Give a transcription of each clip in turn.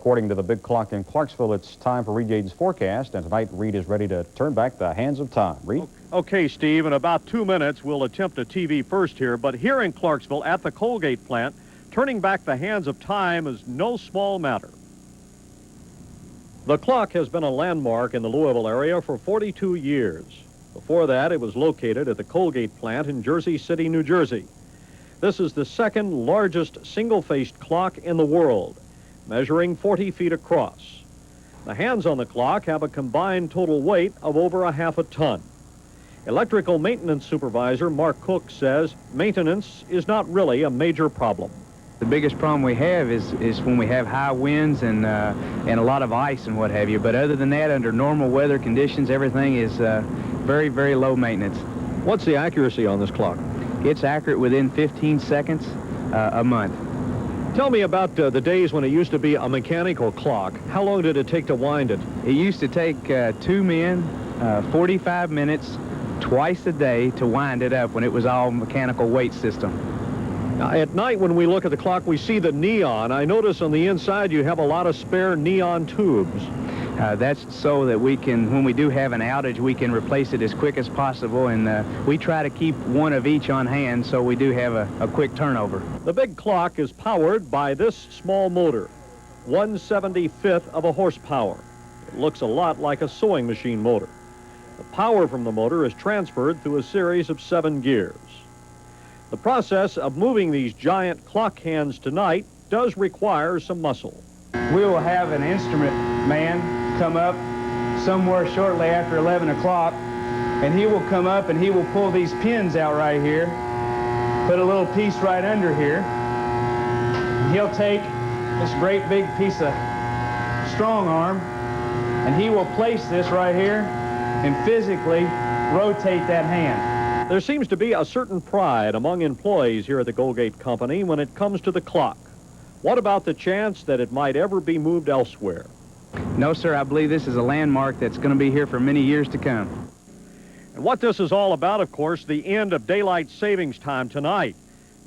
According to the big clock in Clarksville, it's time for Reed Yaden's forecast, and tonight Reed is ready to turn back the hands of time. Reed? Okay, Steve, in about 2 minutes, we'll attempt a TV first here, but here in Clarksville at the Colgate plant, turning back the hands of time is no small matter. The clock has been a landmark in the Louisville area for 42 years. Before that, it was located at the Colgate plant in Jersey City, New Jersey. This is the second largest single-faced clock in the world, measuring 40 feet across. The hands on the clock have a combined total weight of over a half a ton. Electrical maintenance supervisor Mark Cook says maintenance is not really a major problem. The biggest problem we have is when we have high winds and a lot of ice and what have you. But other than that, under normal weather conditions, everything is very, very low maintenance. What's the accuracy on this clock? It's accurate within 15 seconds a month. Tell me about the days when it used to be a mechanical clock. How long did it take to wind it? It used to take 2 men, 45 minutes, twice a day to wind it up when it was all mechanical weight system. Now, at night when we look at the clock, we see the neon. I notice on the inside you have a lot of spare neon tubes. That's so that we can, when we do have an outage, we can replace it as quick as possible, and we try to keep one of each on hand so we do have a quick turnover. The big clock is powered by this small motor, 1/75th of a horsepower. It looks a lot like a sewing machine motor. The power from the motor is transferred through a series of 7 gears. The process of moving these giant clock hands tonight does require some muscle. We will have an instrument man come up somewhere shortly after 11 o'clock, and he will come up and he will pull these pins out right here, put a little piece right under here. He'll take this great big piece of strong arm and he will place this right here and physically rotate that hand. There seems to be a certain pride among employees here at the Colgate Company when it comes to the clock. What about the chance that it might ever be moved elsewhere? No, sir, I believe this is a landmark that's going to be here for many years to come. And what this is all about, of course, the end of daylight savings time tonight.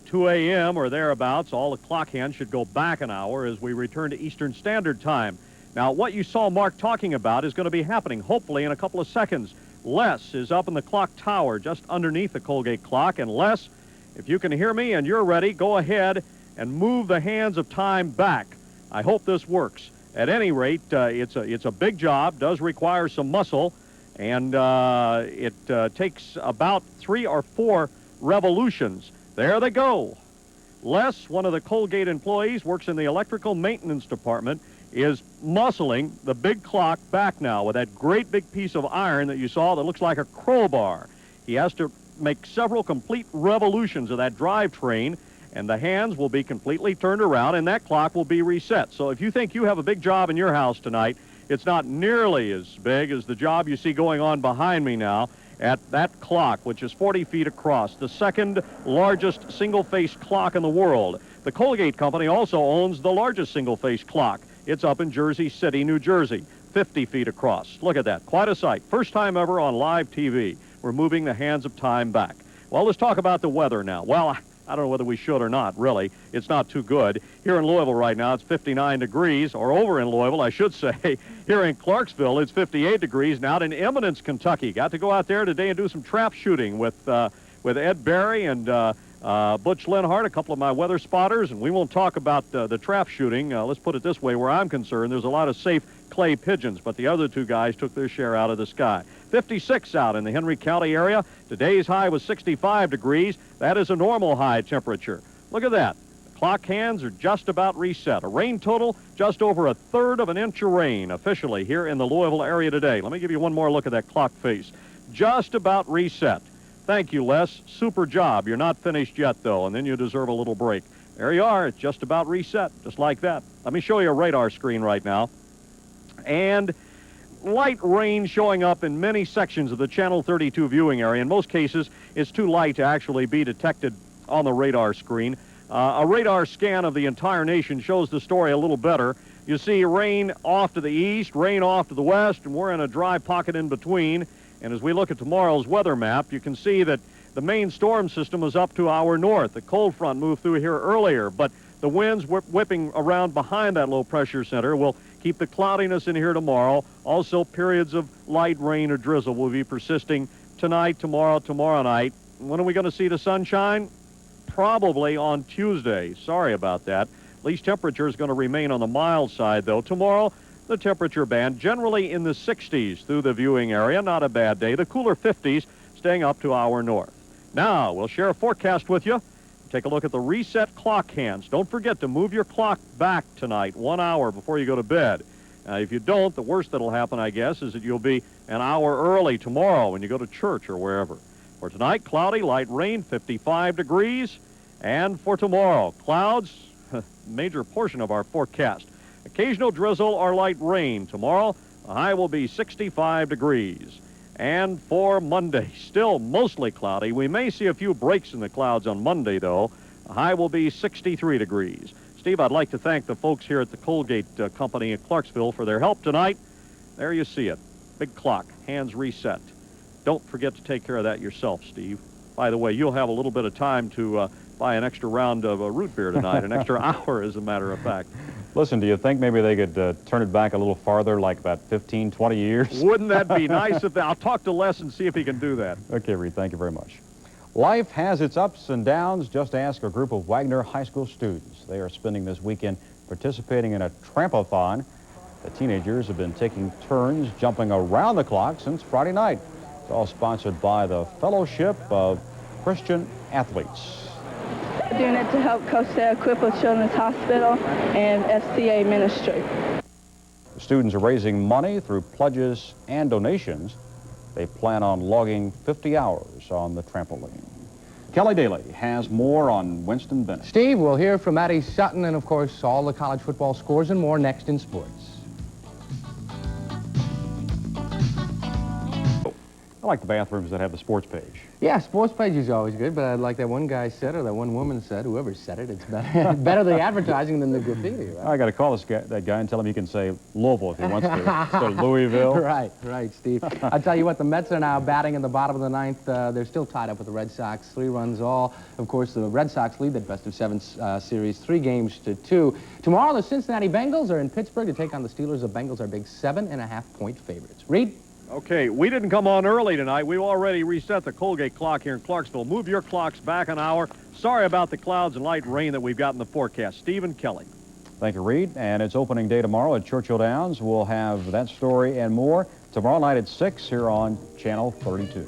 2 a.m. or thereabouts, all the clock hands should go back an hour as we return to Eastern Standard Time. Now, what you saw Mark talking about is going to be happening, hopefully, in a couple of seconds. Les is up in the clock tower just underneath the Colgate clock. And Les, if you can hear me and you're ready, go ahead and move the hands of time back. I hope this works. At any rate, it's a big job, does require some muscle, and it takes about 3 or 4 revolutions. There they go. Les, one of the Colgate employees, works in the electrical maintenance department, is muscling the big clock back now with that great big piece of iron that you saw that looks like a crowbar. He has to make several complete revolutions of that drivetrain, and the hands will be completely turned around, and that clock will be reset. So if you think you have a big job in your house tonight, it's not nearly as big as the job you see going on behind me now at that clock, which is 40 feet across, the second largest single-face clock in the world. The Colgate Company also owns the largest single-face clock. It's up in Jersey City, New Jersey, 50 feet across. Look at that. Quite a sight. First time ever on live TV. We're moving the hands of time back. Well, let's talk about the weather now. Well, I don't know whether we should or not, really. It's not too good. Here in Louisville right now, it's 59 degrees, or over in Louisville, I should say. Here in Clarksville, it's 58 degrees. Now in Eminence, Kentucky. Got to go out there today and do some trap shooting with Ed Barry and Butch Linhart, a couple of my weather spotters, and we won't talk about the trap shooting. Let's put it this way, where I'm concerned, there's a lot of safe clay pigeons, but the other 2 guys took their share out of the sky. 56 out in the Henry County area. Today's high was 65 degrees. That is a normal high temperature. Look at that. The clock hands are just about reset. A rain total just over 1/3 of an inch of rain officially here in the Louisville area today. Let me give you one more look at that clock face. Just about reset. Thank you, Les. Super job. You're not finished yet, though, and then you deserve a little break. There you are. It's just about reset, just like that. Let me show you a radar screen right now. And light rain showing up in many sections of the Channel 32 viewing area. In most cases, it's too light to actually be detected on the radar screen. A radar scan of the entire nation shows the story a little better. You see rain off to the east, rain off to the west, and we're in a dry pocket in between. And as we look at tomorrow's weather map, you can see that the main storm system is up to our north. The cold front moved through here earlier, but The winds whipping around behind that low pressure center will keep the cloudiness in here tomorrow. Also, periods of light rain or drizzle will be persisting tonight, tomorrow night. When are we going to see the sunshine? Probably on Tuesday. Sorry about that. At least temperature is going to remain on the mild side, though. Tomorrow, the temperature band generally in the 60s through the viewing area. Not a bad day. The cooler 50s staying up to our north. Now, we'll share a forecast with you. Take a look at the reset clock hands. Don't forget to move your clock back tonight 1 hour before you go to bed. If you don't, the worst that'll happen, I guess, is that you'll be an hour early tomorrow when you go to church or wherever. For tonight, cloudy, light rain, 55 degrees. And for tomorrow, clouds, major portion of our forecast. Occasional drizzle or light rain. Tomorrow, the high will be 65 degrees. And for Monday, still mostly cloudy. We may see a few breaks in the clouds on Monday, though. The high will be 63 degrees. Steve, I'd like to thank the folks here at the Colgate Company in Clarksville for their help tonight. There you see it. Big clock, hands reset. Don't forget to take care of that yourself, Steve. By the way, you'll have a little bit of time to buy an extra round of root beer tonight, an extra hour, as a matter of fact. Listen, do you think maybe they could turn it back a little farther, like about 15, 20 years? Wouldn't that be nice? I'll talk to Les and see if he can do that. Okay, Reed, thank you very much. Life has its ups and downs. Just ask a group of Wagner High School students. They are spending this weekend participating in a trampothon. The teenagers have been taking turns jumping around the clock since Friday night. It's all sponsored by the Fellowship of Christian Athletes. Doing it to help Coach Sarah Cripple Children's Hospital and FCA Ministry. The students are raising money through pledges and donations. They plan on logging 50 hours on the trampoline. Kelly Daly has more on Winston Bennett. Steve, we'll hear from Addie Sutton and, of course, all the college football scores and more next in sports. I like the bathrooms that have the sports page. Yeah, sports page is always good, but like that one guy said, or that one woman said, whoever said it, it's better, better the advertising than the graffiti, right? I got to call that guy and tell him he can say Louisville if he wants to, instead of Louisville. Right, Steve. I'll tell you what, the Mets are now batting in the bottom of the ninth. They're still tied up with the Red Sox, 3 runs all. Of course, the Red Sox lead that best-of-7 series 3-2. Tomorrow, the Cincinnati Bengals are in Pittsburgh to take on the Steelers. The Bengals are big 7.5-point favorites. Reed? Okay, we didn't come on early tonight. We've already reset the Colgate clock here in Clarksville. Move your clocks back an hour. Sorry about the clouds and light rain that we've got in the forecast. Stephen Kelly. Thank you, Reed. And it's opening day tomorrow at Churchill Downs. We'll have that story and more tomorrow night at 6 here on Channel 32.